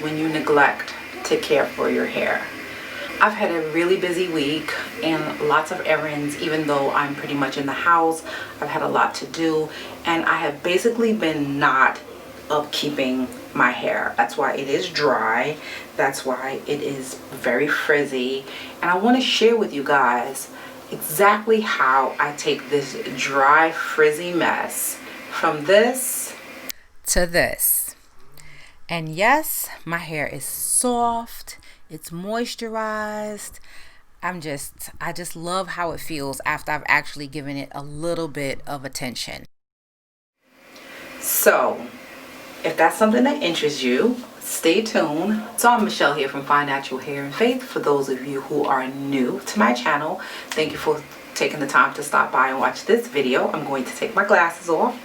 when you neglect to care for your hair. I've had a really busy week and lots of errands. Even though I'm pretty much in the house, I've had a lot to do, and I have basically been not upkeeping my hair. That's why it is dry, that's why it is very frizzy, and I want to share with you guys exactly how I take this dry frizzy mess from this to this. And yes, my hair is soft, it's moisturized. I just love how it feels after I've actually given it a little bit of attention. So if that's something that interests you, stay tuned. So I'm Michelle here from Fine Natural Hair and Faith. For those of you who are new to my channel, thank you for taking the time to stop by and watch this video. I'm going to take my glasses off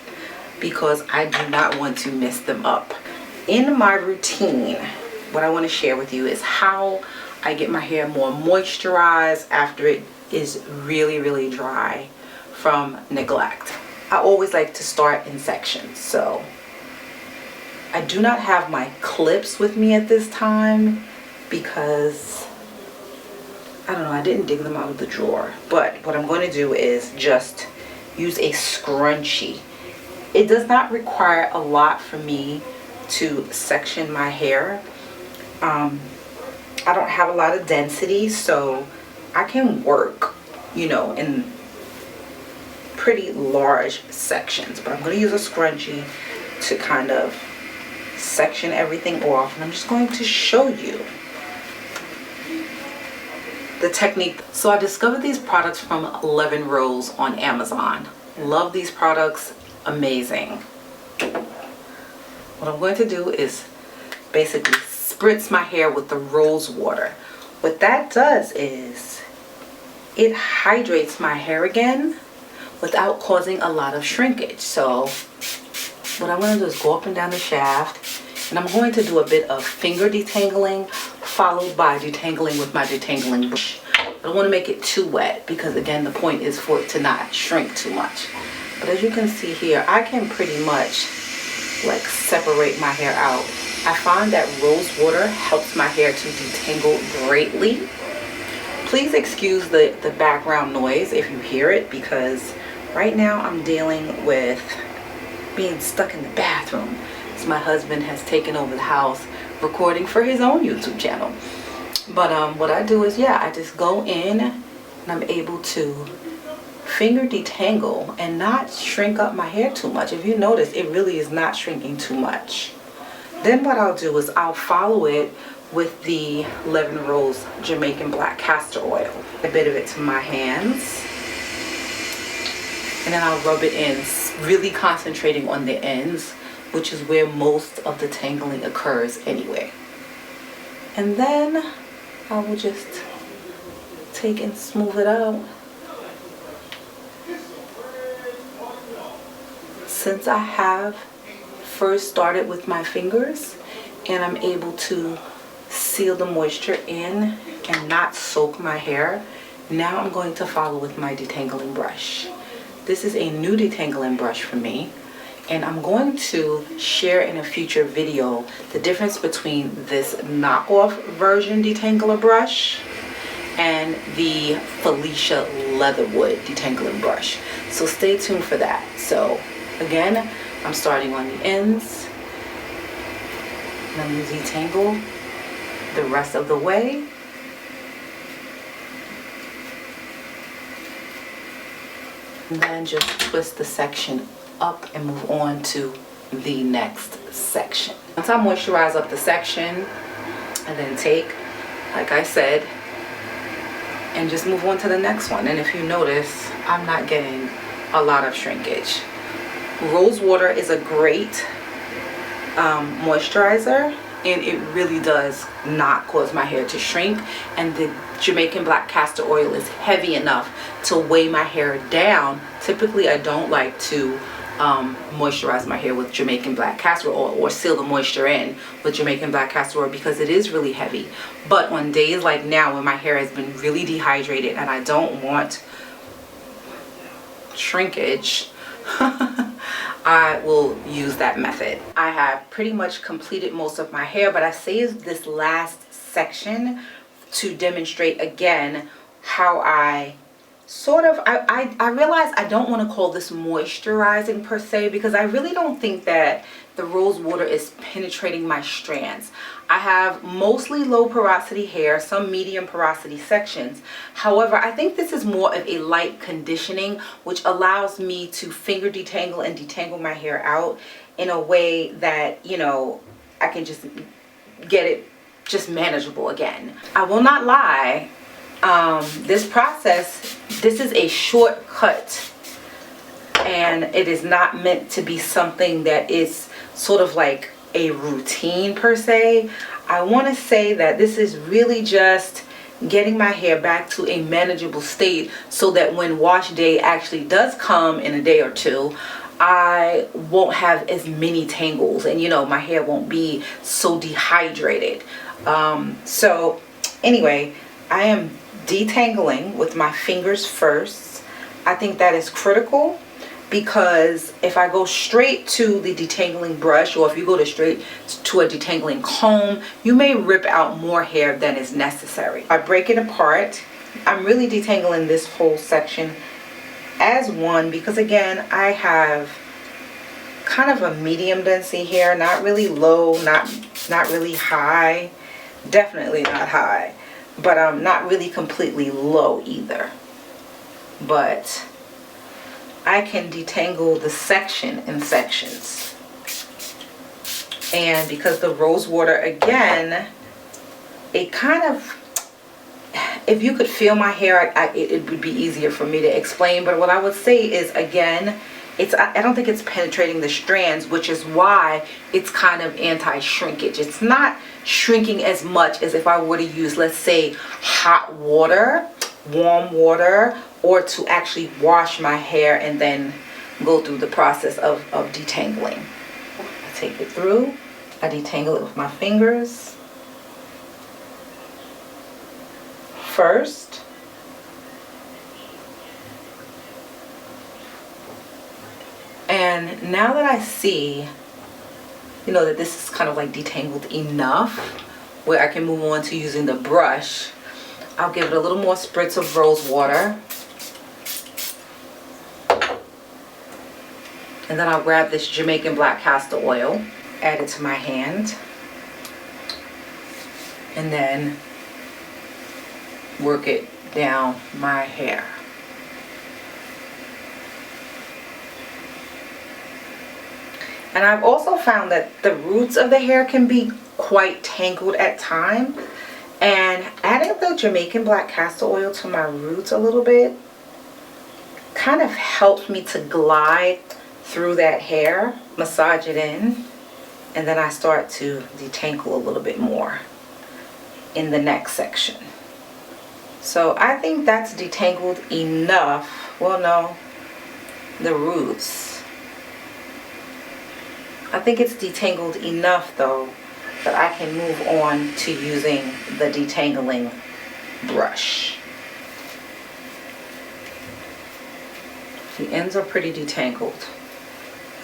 because I do not want to mess them up. In my routine, what I want to share with you is how I get my hair more moisturized after it is really, really dry from neglect. I always like to start in sections. So I do not have my clips with me at this time because I don't know, I didn't dig them out of the drawer. But what I'm going to do is just use a scrunchie. It does not require a lot for me to section my hair. I don't have a lot of density, so I can work, you know, in pretty large sections. But I'm going to use a scrunchie to kind of section everything off, and I'm just going to show you the technique. So I discovered these products from Levin Rose on Amazon. Love these products, amazing. What I'm going to do is basically spritz my hair with the rose water. What that does is it hydrates my hair again without causing a lot of shrinkage. So what I'm going to do is go up and down the shaft, and I'm going to do a bit of finger detangling followed by detangling with my detangling brush. I don't want to make it too wet because, again, the point is for it to not shrink too much. But as you can see here, I can pretty much like separate my hair out. I find that rose water helps my hair to detangle greatly. Please excuse the background noise if you hear it, because right now I'm dealing with being stuck in the bathroom. So my husband has taken over the house recording for his own YouTube channel. But what I do is, I just go in and I'm able to finger detangle and not shrink up my hair too much. If you notice, it really is not shrinking too much. Then what I'll do is I'll follow it with the Levin Rose Jamaican black castor oil. A bit of it to my hands, and then I'll rub it in, really concentrating on the ends, which is where most of the tangling occurs anyway. And then I will just take and smooth it out. Since I have first started with my fingers and I'm able to seal the moisture in and not soak my hair, now I'm going to follow with my detangling brush. This is a new detangling brush for me, and I'm going to share in a future video the difference between this knockoff version detangler brush and the Felicia Leatherwood detangling brush. So stay tuned for that. So again, I'm starting on the ends, and I'm going to detangle the rest of the way. And then just twist the section up and move on to the next section. Once I moisturize up the section, and then take, like I said, and just move on to the next one. And if you notice, I'm not getting a lot of shrinkage. Rose water is a great moisturizer, and it really does not cause my hair to shrink. And the Jamaican black castor oil is heavy enough to weigh my hair down. Typically I don't like to moisturize my hair with Jamaican black castor oil or seal the moisture in with Jamaican black castor oil because it is really heavy. But on days like now when my hair has been really dehydrated and I don't want shrinkage, I will use that method. I have pretty much completed most of my hair, but I saved this last section to demonstrate again how I sort of, I realize I don't want to call this moisturizing per se, because I really don't think that the rose water is penetrating my strands. I have mostly low porosity hair, some medium porosity sections. However, I think this is more of a light conditioning, which allows me to finger detangle and detangle my hair out in a way that, you know, I can just get it just manageable again. I will not lie, this process, this is a shortcut, and it is not meant to be something that is sort of like a routine per se. I want to say that this is really just getting my hair back to a manageable state, so that when wash day actually does come in a day or two, I won't have as many tangles, and you know, my hair won't be so dehydrated. So anyway, I am detangling with my fingers first. I think that is critical, because if I go straight to the detangling brush, or if you go straight to a detangling comb, you may rip out more hair than is necessary. I break it apart. I'm really detangling this whole section as one, because again, I have kind of a medium density hair, not really low, not really high, definitely not high, but not really completely low either. But I can detangle the section in sections. And because the rose water, again, it kind of, if you could feel my hair, it would be easier for me to explain. But what I would say is, again, I don't think it's penetrating the strands, which is why it's kind of anti-shrinkage. It's not shrinking as much as if I were to use, let's say, hot water, warm water, or to actually wash my hair and then go through the process of detangling. I take it through, I detangle it with my fingers first. And now that I see, you know, that this is kind of like detangled enough where I can move on to using the brush, I'll give it a little more spritz of rose water. And then I'll grab this Jamaican black castor oil, add it to my hand, and then work it down my hair. And I've also found that the roots of the hair can be quite tangled at times. And adding the Jamaican black castor oil to my roots a little bit kind of helps me to glide through that hair, massage it in, and then I start to detangle a little bit more in the next section. So I think that's detangled enough. Well, no, the roots. I think it's detangled enough though that I can move on to using the detangling brush. The ends are pretty detangled.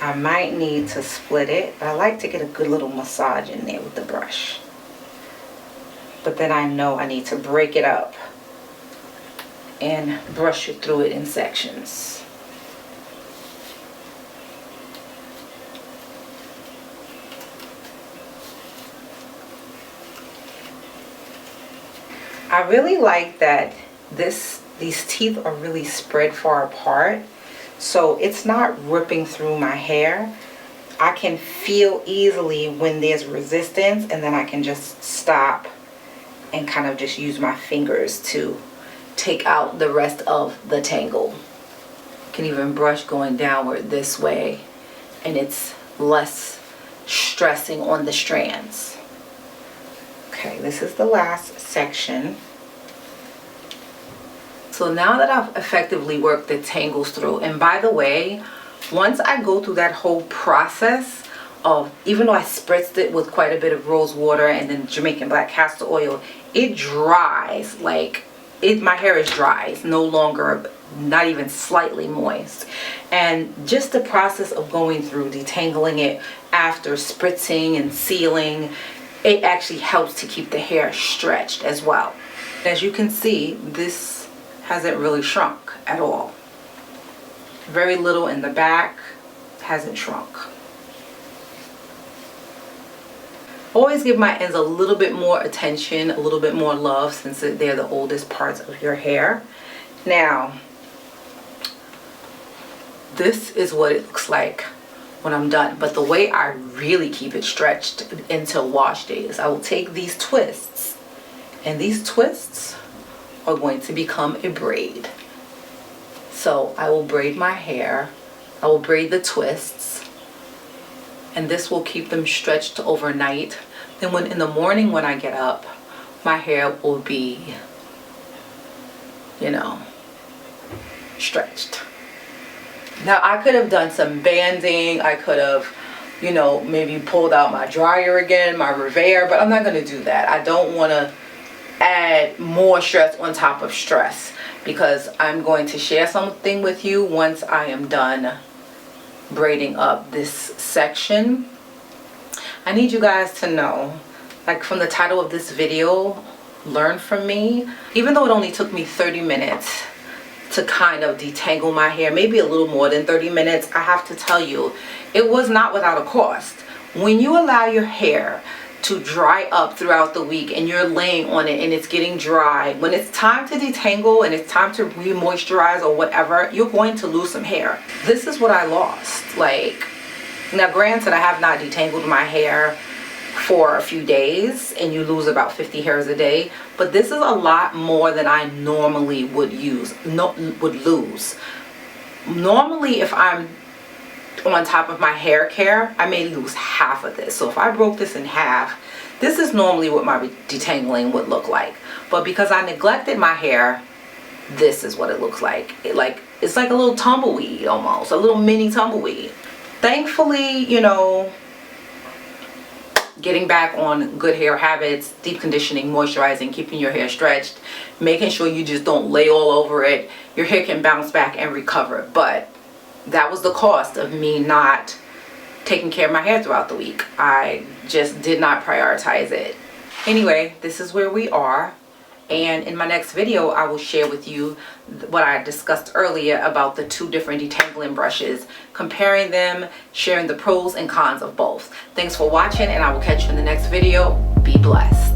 I might need to split it, but I like to get a good little massage in there with the brush. But then I know I need to break it up and brush it through it in sections. I really like that these teeth are really spread far apart, so it's not ripping through my hair. I can feel easily when there's resistance, and then I can just stop and kind of just use my fingers to take out the rest of the tangle. You can even brush going downward this way, and it's less stressing on the strands. Okay, this is the last section. So now that I've effectively worked the tangles through, and by the way, once I go through that whole process of, even though I spritzed it with quite a bit of rose water and then Jamaican black castor oil, it dries. Like, my hair is dry. It's no longer, not even slightly moist. And just the process of going through detangling it after spritzing and sealing, it actually helps to keep the hair stretched as well. As you can see, this hasn't really shrunk at all. Very little in the back, hasn't shrunk. Always give my ends a little bit more attention, a little bit more love, since they're the oldest parts of your hair. Now, this is what it looks like when I'm done. But the way I really keep it stretched until wash day is I will take these twists, and these twists are going to become a braid. So I will braid my hair, I will braid the twists, and this will keep them stretched overnight. Then when in the morning when I get up, my hair will be, you know, stretched. Now I could have done some banding, I could have, you know, maybe pulled out my dryer again, my Revere, but I'm not going to do that. I don't want to add more stress on top of stress, because I'm going to share something with you once I am done braiding up this section. I need you guys to know, like from the title of this video, learn from me. Even though it only took me 30 minutes to kind of detangle my hair, maybe a little more than 30 minutes, I have to tell you, it was not without a cost. When you allow your hair to dry up throughout the week and you're laying on it and it's getting dry, when it's time to detangle and it's time to re-moisturize or whatever, you're going to lose some hair. This is what I lost. Like, now granted, I have not detangled my hair for a few days and you lose about 50 hairs a day, but this is a lot more than I normally would lose. Normally, if I'm on top of my hair care, I may lose half of this. So if I broke this in half, this is normally what my detangling would look like. But because I neglected my hair, this is what it looks like. It's like a little tumbleweed, almost a little mini tumbleweed. Thankfully, you know, getting back on good hair habits, deep conditioning, moisturizing, keeping your hair stretched, making sure you just don't lay all over it, your hair can bounce back and recover. But that was the cost of me not taking care of my hair throughout the week. I just did not prioritize it. Anyway, this is where we are. And in my next video, I will share with you what I discussed earlier about the two different detangling brushes, comparing them, sharing the pros and cons of both. Thanks for watching, and I will catch you in the next video. Be blessed.